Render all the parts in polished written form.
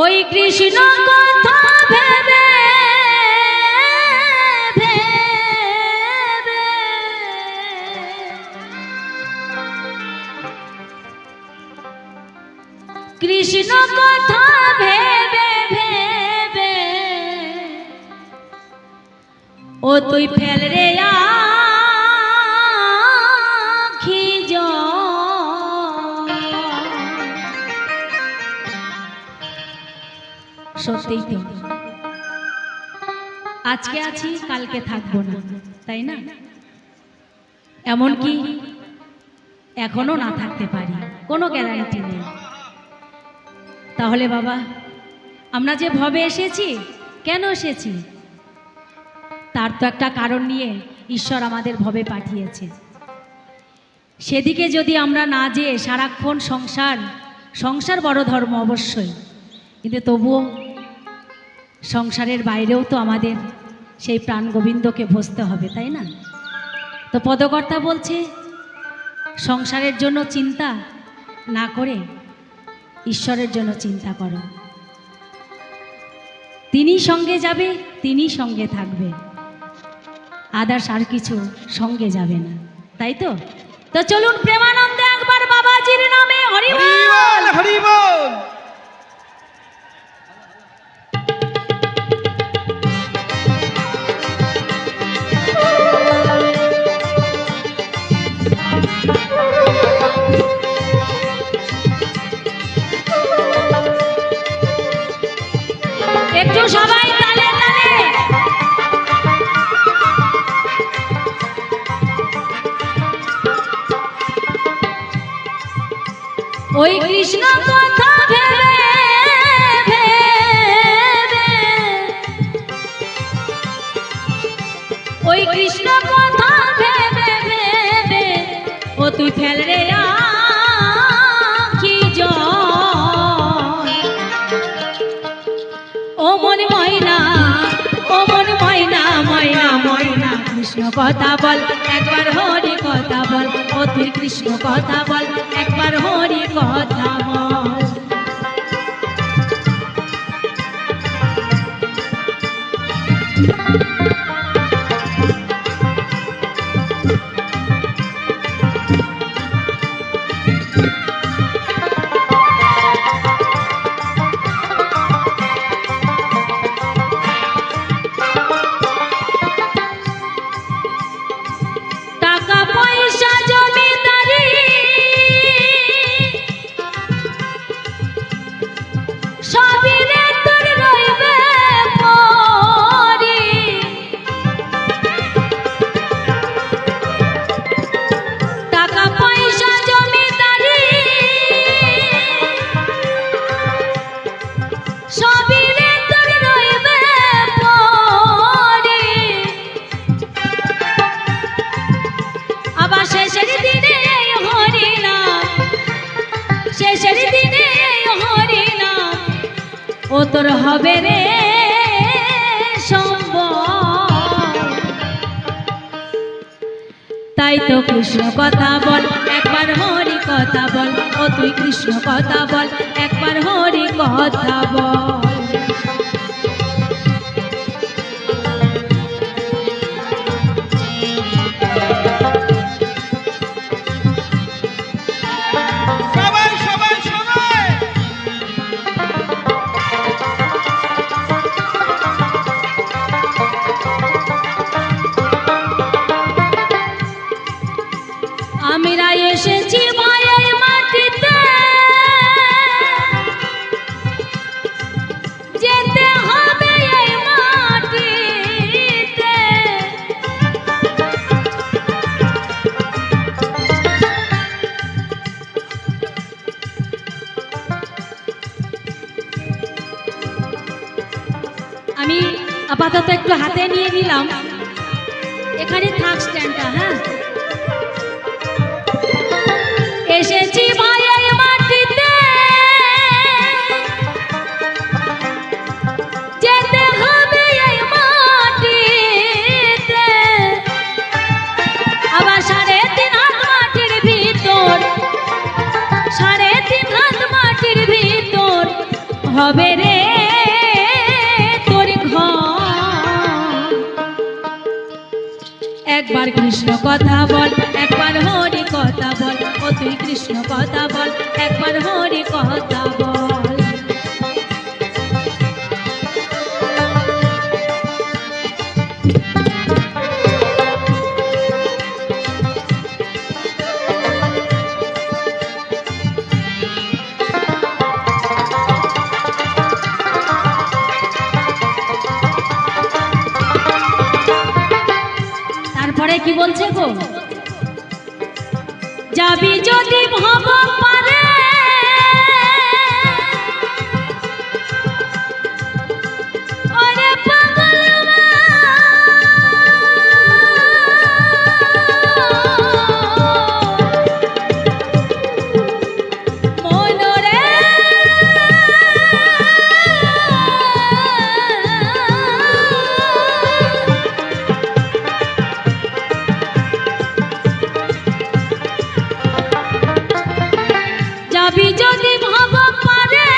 ওই কৃষ্ণ কথা ভেবে ভেবে কৃষ্ণ কথা ভেবে ভেবে ও তুই ফেল রে আখি জল। সত্যিই তো আজকে আছি কালকে থাকবো না, তাই না? এমনকি এখনো না থাকতে পারি, কোনো গ্যারান্টি নেই। তাহলে বাবা, আমরা যে ভবে এসেছি, কেন এসেছি? তার তো একটা কারণ নিয়ে ঈশ্বর আমাদের ভবে পাঠিয়েছে। সেদিকে যদি আমরা না যেয়ে সারাক্ষণ সংসার বড় ধর্ম অবশ্যই, কিন্তু তবুও সংসারের বাইরেও তো আমাদের সেই প্রাণ গোবিন্দকে ভজতে হবে, তাই না? তো পদকর্তা বলছে সংসারের জন্য চিন্তা না করে ঈশ্বরের জন্য চিন্তা করো। তিনি সঙ্গে যাবে, তিনি সঙ্গে থাকবে, আদার্স আর কিছু সঙ্গে যাবে না, তাই তো? তো চলুন প্রেমানন্দে একবার বাবাজির নামে হরি বল হরি বল। একটু সবাই তালে তালে। ওই কৃষ্ণ কথা ভেবে ভেবে ওই কৃষ্ণ কথা ভেবে ভেবে ও তুই ফেল রে আখি জল। ও মন ময়না, ও মন ময়না, ময়না ময়না কৃষ্ণ কথা বল একবার, হরি কথা বল। ও তুই কৃষ্ণ কথা বল একবার, হরি কথা বল। ও তোর হবে রে সম্বল। তাই তো কৃষ্ণ কথা বল একবার, হরি কথা বল। ও তুই কৃষ্ণ কথা বল একবার, হরি কথা বল। আমরা এসেছি মায়ের মাটিতে, যেতে হবে এই মাটিতে। আমি আপাতত একটু হাতে নিয়ে নিলাম, এখানে থাক স্ট্যান্ডটা। হ্যাঁ, এসেছি মায়ের মাটিতে, যেতে হবে এই মাটিতে। আবার 3.5 হাত মাটির ভিতর, 3.5 হাত মাটির ভিতর হবে রে তোর ঘর। একবার কৃষ্ণ কথা বল, একবার হরি কথা বল, ও তুই কৃষ্ণ কথা বল, একবার হরি কথা বল। তারপরে কি বলছে গো, যাবি যদি ভব পারে ওরে পাগল মনরে যাবি যদি ভব পারে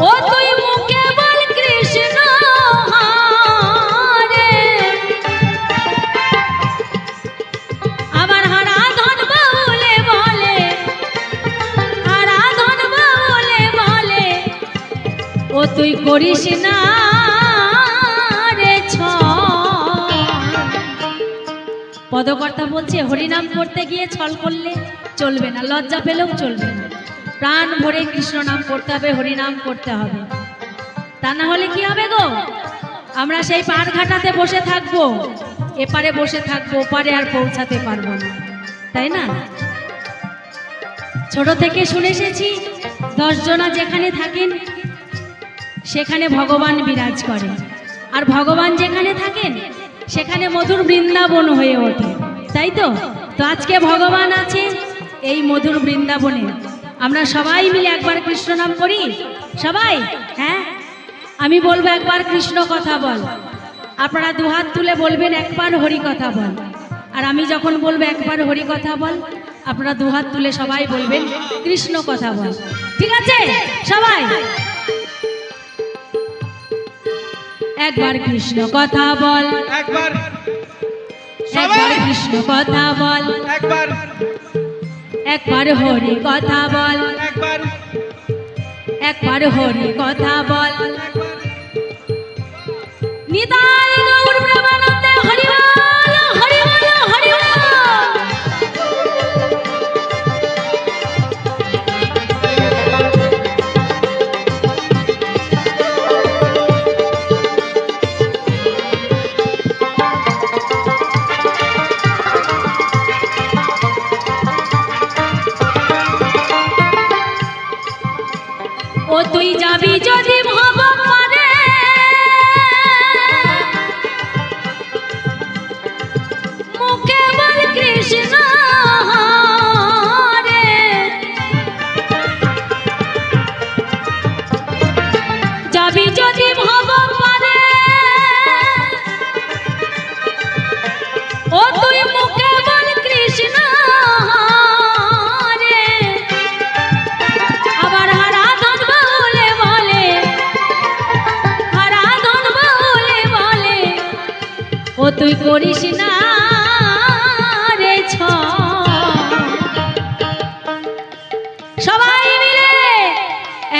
ও তুই মুখে বল কৃষ্ণ হরে, আবার হারাধন বলে বলে, হারাধন বলে বলে ও তুই করিস না রে ছল। পদকর্তা বলছে হরিনাম করতে গিয়ে ছল করলে চলবে না, লজ্জা পেলেও চলবে না, প্রাণ ভরে কৃষ্ণ নাম করতে হবে, হরিনাম করতে হবে। তা না হলে কি হবে গো, আমরা সেই পার ঘাটাতে বসে থাকবো, এপারে বসে থাকবো, ওপারে আর পৌঁছাতে পারবো না, তাই না? ছোট থেকে শুনে এসেছি 10 জনা যেখানে থাকেন সেখানে ভগবান বিরাজ করেন, আর ভগবান যেখানে থাকেন সেখানে মধুর বৃন্দাবন হয়ে ওঠে, তাই তো? তো আজকে ভগবান আছে এই মধুর বৃন্দাবনে, আমরা সবাই মিলে একবার কৃষ্ণ নাম করি সবাই। হ্যাঁ, আমি বলবো একবার কৃষ্ণ কথা বল, আপনারা দুহাত তুলে বলবেন একবার হরি কথা বল, আর আমি যখন বলবো একবার হরি কথা বল আপনারা দুহাত তুলে সবাই বলবেন কৃষ্ণ কথা বল। ঠিক আছে সবাই? একবার কৃষ্ণ কথা বল, একবার একবার কৃষ্ণ কথা বল, একবার একবার হরি কথা বল, একবার একবার হরি কথা বল। নিতাই গৌর প্রেমানন্দে হরি বল, হরি বল, হরি বল। ও তুই যাবি যদি ভব পারে মুখে বল কৃষ্ণ হরে, যাবি যদি ভব পারে ও তুই মুখে বল কৃষ্ণ হরে, আবার হারাধন বলে বলে, হারাধন বলে বলে ও তুই করিস না রে ছল। সবাই মিলে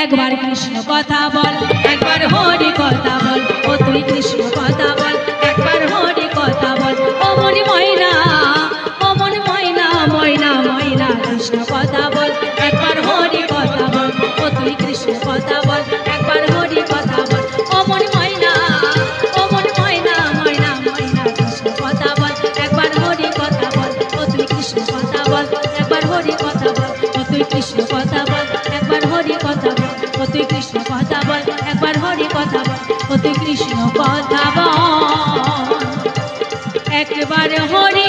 একবার কৃষ্ণ কথা বল, একবার হরি কথা বল, ও তুই কৃষ্ণ কথা বল, একবার হরি কথা বল। ও মনি ময়না, ও মনি ময়না, ময়না ময়না কৃষ্ণ কথা বল, একবার হরি কথা বল, ও তুই কৃষ্ণ কথা বল, একবার হরি কথা বল। ও মনি ময়না, ও মনি ময়না, ময়না ময়না কৃষ্ণ কথা বল, একবার হরি কথা বল, ও তুই কৃষ্ণ কথা বল, একবার হরি কথা বল, ও তুই কৃষ্ণ কথা বল, একবার হরি কথা বল, ও তুই কৃষ্ণ কথা বল, একবার হরি কথা বল, ও তুই কৃষ্ণ কথা বল, একবার হরি